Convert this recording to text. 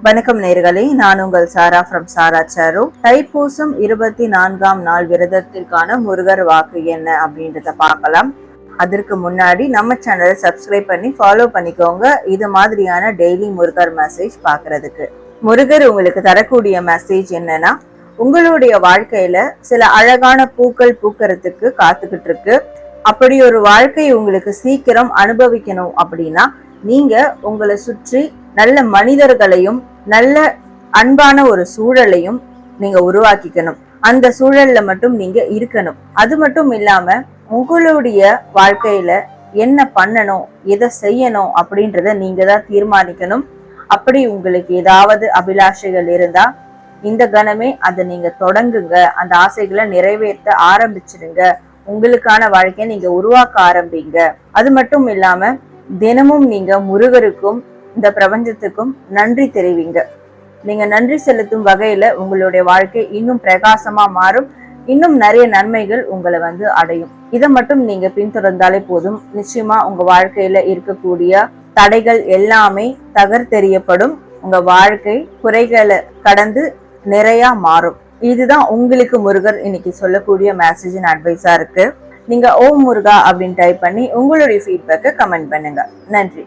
வணக்கம் நேயர்களே, நான் உங்கள் சாரா ஃப்ரம் சாரா சாரு. தைப்பூசம் 24ஆம் நாள் விரதத்திற்கான முருகர் வாக்கு என்ன அப்படின்றத பார்க்கலாம். அதற்கு முன்னாடி நம்ம சேனலை சப்ஸ்கிரைப் பண்ணி ஃபாலோ பண்ணிக்கோங்க, இது மாதிரியான டெய்லி முருகர் மெசேஜ் பார்க்கறதுக்கு. முருகர் உங்களுக்கு தரக்கூடிய மெசேஜ் என்னன்னா, உங்களுடைய வாழ்க்கையில சில அழகான பூக்கள் பூக்கிறதுக்கு காத்துக்கிட்டு இருக்கு. அப்படி ஒரு வாழ்க்கை உங்களுக்கு சீக்கிரம் அனுபவிக்கணும் அப்படின்னா நீங்க உங்களை சுற்றி நல்ல மனிதர்களையும் நல்ல அன்பான ஒரு சூழலையும் நீங்க உருவாக்கிக்கணும். அந்த சூழல்ல மட்டும் நீங்க இருக்கணும். அது மட்டும் இல்லாம உங்களுடைய வாழ்க்கையில என்ன பண்ணணும், எதை செய்யணும் அப்படின்றத நீங்க தான் தீர்மானிக்கணும். அப்படி உங்களுக்கு ஏதாவது அபிலாஷைகள் இருந்தா இந்த கணமே அதை நீங்க தொடங்குங்க. அந்த ஆசைகளை நிறைவேற்ற ஆரம்பிச்சிருங்க. உங்களுக்கான வாழ்க்கையை நீங்க உருவாக்க ஆரம்பிங்க. அது மட்டும் இல்லாம தினமும் நீங்க முருகருக்கும் இந்த பிரபஞ்சத்துக்கும் நன்றி தெரிவிங்க. நீங்க நன்றி செலுத்தும் வகையில உங்களுடைய வாழ்க்கை இன்னும் பிரகாசமா மாறும். இன்னும் நிறைய நன்மைகள் உங்களை அடையும். இதை மட்டும் நீங்க பின்தொடர்ந்தாலே போதும். நிச்சயமா உங்க வாழ்க்கையில இருக்கக்கூடிய தடைகள் எல்லாமே தகர்த்தெறியப்படும். உங்க வாழ்க்கை குறைகளை கடந்து நிறைய மாறும். இதுதான் உங்களுக்கு முருகர் இன்னைக்கு சொல்லக்கூடிய மெசேஜ் அண்ட் அட்வைஸா இருக்கு. நீங்க ஓம் முருகா அப்படின்னு டைப் பண்ணி உங்களுடைய ஃபீட்பேக்கை கமெண்ட் பண்ணுங்க. நன்றி.